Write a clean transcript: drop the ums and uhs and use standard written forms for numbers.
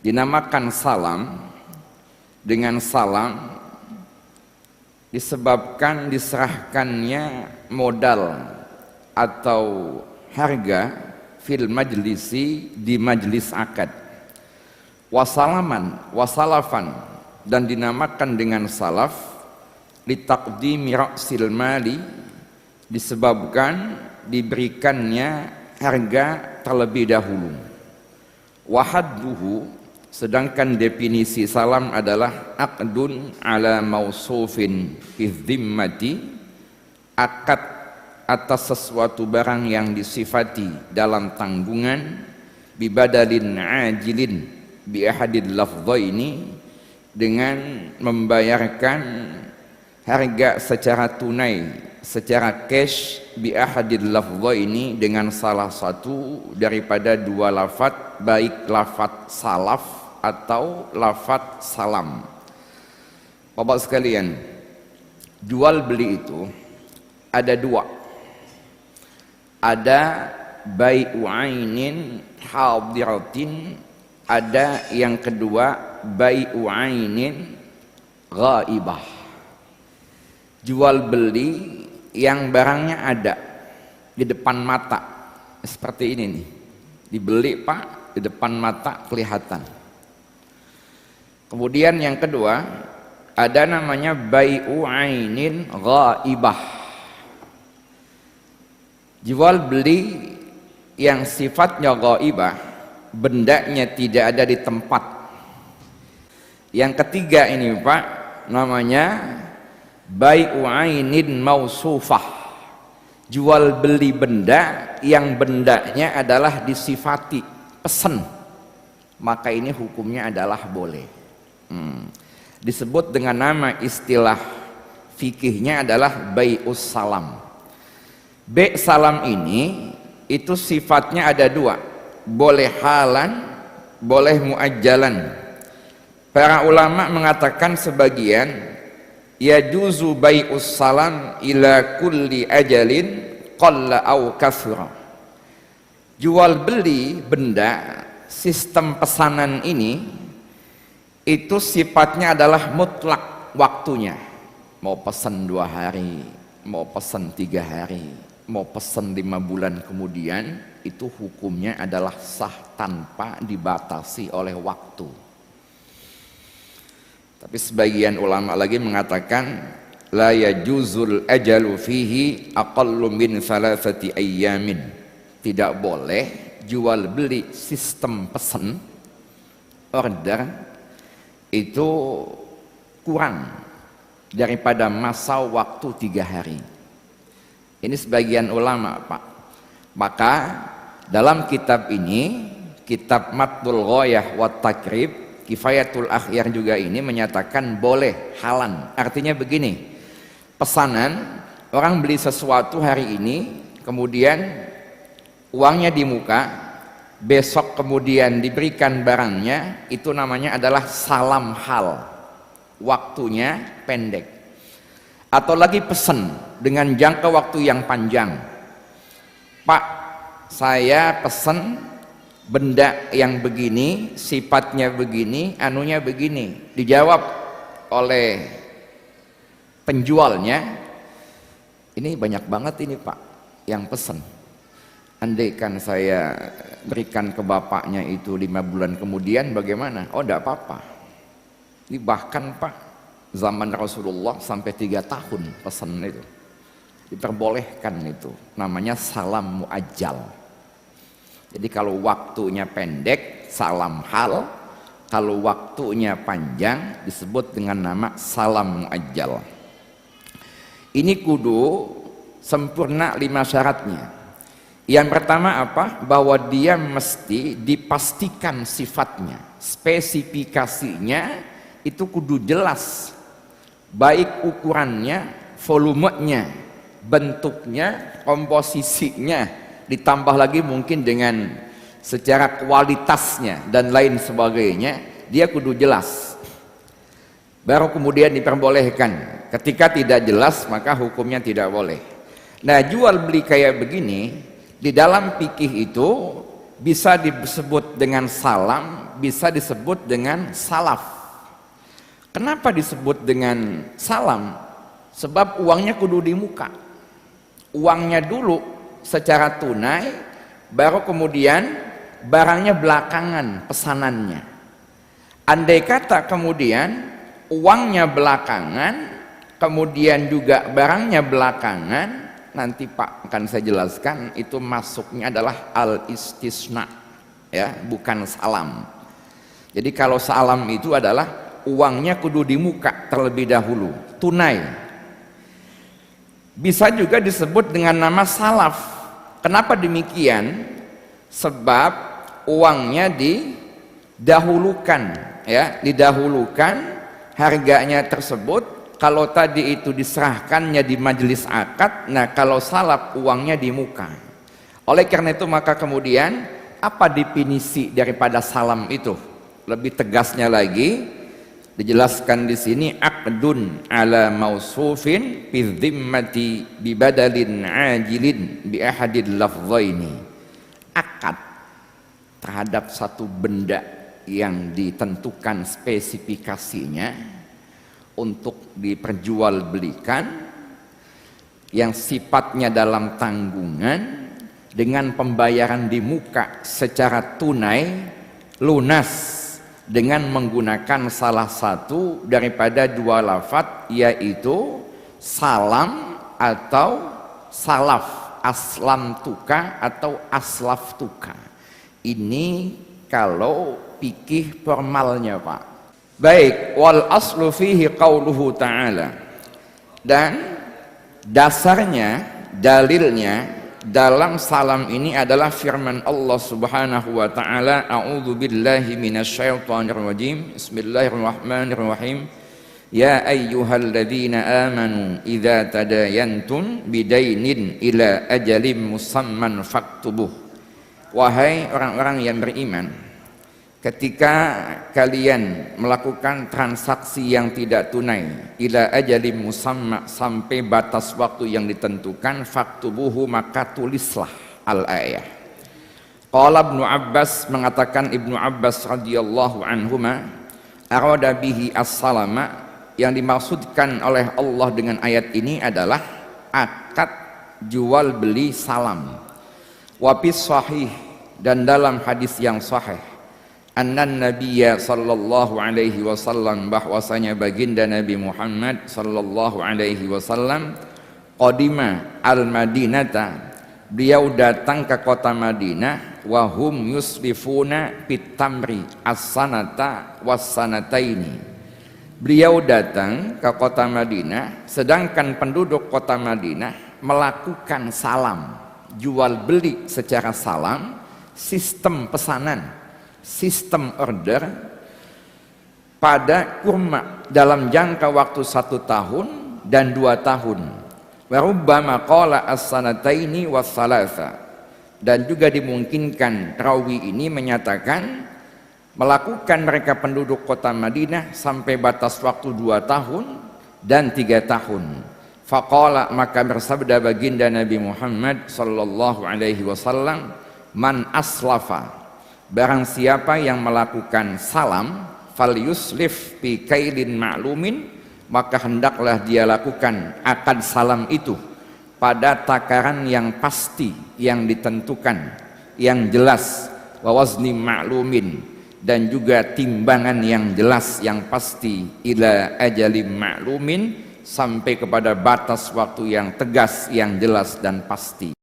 dinamakan salam dengan salam disebabkan diserahkannya modal atau harga fil majlisi, di majlis akad. Wasalaman, wasalafan, dan dinamakan dengan salaf litaqdimi ra'sil mali, disebabkan diberikannya harga terlebih dahulu. Wahadduhu, sedangkan definisi salam adalah aqdun ala mausufin fi dhimmati, akad atas sesuatu barang yang disifati dalam tanggungan, bibadalin ajilin bi ahadil lafdhaini, dengan membayarkan harga secara tunai, secara cash, bi ahadil lafdhaini, dengan salah satu daripada dua lafadz, baik lafadz salaf atau lafadz salam. Bapak sekalian, jual beli itu ada dua. Ada bai'u ainin hadiratin, ada yang kedua bai'u ainin ghaibah. Jual beli yang barangnya ada di depan mata, seperti ini nih, dibeli Pak, di depan mata kelihatan. Kemudian yang kedua ada namanya bai'u ainin ghaibah, jual beli yang sifatnya ghaibah, bendanya tidak ada di tempat. Yang ketiga ini Pak, namanya bai'u ainin mausufah, jual beli benda yang bendanya adalah disifati, pesen, maka ini hukumnya adalah boleh. Disebut dengan nama istilah fikihnya adalah bai'us salam. Bai' salam ini itu sifatnya ada dua, boleh halan, boleh muajjalan. Para ulama mengatakan sebagian, yajuzu bai'us salam ila kulli ajalin qalla au kathura. Jual beli benda sistem pesanan ini itu sifatnya adalah mutlak waktunya. Mau pesan 2 hari, mau pesan 3 hari, mau pesan 5 bulan kemudian, itu hukumnya adalah sah tanpa dibatasi oleh waktu. Tapi sebagian ulama lagi mengatakan la yajuzul ajalu fihi aqallu min 3 ayyamin. Tidak boleh jual beli sistem pesan, order, itu kurang daripada masa waktu 3 hari. Ini sebagian ulama Pak. Maka dalam kitab ini, kitab Matul Ghayah wa Takrib, Kifayatul Akhyar juga ini menyatakan boleh halan. Artinya begini, pesanan, orang beli sesuatu hari ini, kemudian uangnya di muka, besok kemudian diberikan barangnya, itu namanya adalah salam hal, waktunya pendek. Atau lagi pesan dengan jangka waktu yang panjang, Pak, saya pesan benda yang begini, sifatnya begini, anunya begini. Dijawab oleh penjualnya, ini banyak banget ini Pak yang pesan, andaikan saya berikan ke bapaknya itu 5 bulan kemudian bagaimana? Oh, enggak apa-apa. Ini bahkan Pak, zaman Rasulullah sampai 3 tahun pesan itu diperbolehkan, itu namanya salam muajjal. Jadi kalau waktunya pendek salam hal, kalau waktunya panjang disebut dengan nama salam muajjal. Ini kudu sempurna 5 syaratnya. Yang pertama apa? Bahwa dia mesti dipastikan sifatnya, spesifikasinya itu kudu jelas, baik ukurannya, volumenya, bentuknya, komposisinya, ditambah lagi mungkin dengan secara kualitasnya dan lain sebagainya, dia kudu jelas. Baru kemudian diperbolehkan. Ketika tidak jelas maka hukumnya tidak boleh. Nah, jual beli kayak begini di dalam fikih itu bisa disebut dengan salam, bisa disebut dengan salaf. Kenapa disebut dengan salam? Sebab uangnya kudu di muka. Uangnya dulu secara tunai, baru kemudian barangnya belakangan pesanannya. Andai kata kemudian uangnya belakangan, kemudian juga barangnya belakangan, nanti Pak akan saya jelaskan, itu masuknya adalah al-istisna, ya, bukan salam. Jadi kalau salam itu adalah uangnya kudu di muka terlebih dahulu, tunai. Bisa juga disebut dengan nama salaf. Kenapa demikian? Sebab uangnya didahulukan, ya, didahulukan harganya tersebut. Kalau tadi itu diserahkannya di majelis akad, nah kalau salaf uangnya di muka. Oleh karena itu maka kemudian apa definisi daripada salam itu? Lebih tegasnya lagi dijelaskan di sini, aqdun ala mausufin fi dhimmati bi badalin ajilin bi ahadil lafzaini. Akad terhadap satu benda yang ditentukan spesifikasinya untuk diperjualbelikan, yang sifatnya dalam tanggungan dengan pembayaran di muka secara tunai lunas dengan menggunakan salah satu daripada dua lafadz, yaitu salam atau salaf, aslam tuka atau aslaf tuka. Ini kalau fikih formalnya Pak. Baik, wal aslu fihi qauluhu ta'ala. Dan dasarnya, dalilnya dalam salam ini adalah firman Allah Subhanahu wa taala, a'udzu billahi minasyaitonir rajim. Bismillahirrahmanirrahim. Ya ayyuhalladzina amanu idza tadayantum bidainin ila ajalin musamman faktubuh. Wahai orang-orang yang beriman, ketika kalian melakukan transaksi yang tidak tunai, ila ajalin musamma, sampai batas waktu yang ditentukan, faktubuhu, maka tulislah al-ayah. Qala Ibnu Abbas, mengatakan Ibnu Abbas radhiyallahu anhuma, arada bihi as-salama, yang dimaksudkan oleh Allah dengan ayat ini adalah akad jual beli salam. Wa fis sahih, dan dalam hadis yang sahih, annan nabiyya sallallahu alaihi wasallam, bahwasanya baginda Nabi Muhammad sallallahu alaihi wasallam, qadima al-Madinata, beliau datang ke kota Madinah, wa hum yuslifuna fit tamri as-sanata was-sanataini. Beliau datang ke kota Madinah sedangkan penduduk kota Madinah melakukan salam, jual beli secara salam, sistem pesanan, sistem order pada kurma dalam jangka waktu 1 tahun dan 2 tahun. Wa rubbama qala as-sanataini was-salasa, dan juga dimungkinkan rawi ini menyatakan melakukan mereka penduduk kota Madinah sampai batas waktu 2 tahun dan 3 tahun. Faqala, maka bersabda baginda Nabi Muhammad sallallahu alaihi wasallam, man aslafa, barang siapa yang melakukan salam, fal yuslif fi kailin ma'lumin, maka hendaklah dia lakukan akad salam itu pada takaran yang pasti, yang ditentukan, yang jelas, wa wazni ma'lumin, dan juga timbangan yang jelas, yang pasti, ila ajalim ma'lumin, sampai kepada batas waktu yang tegas, yang jelas dan pasti.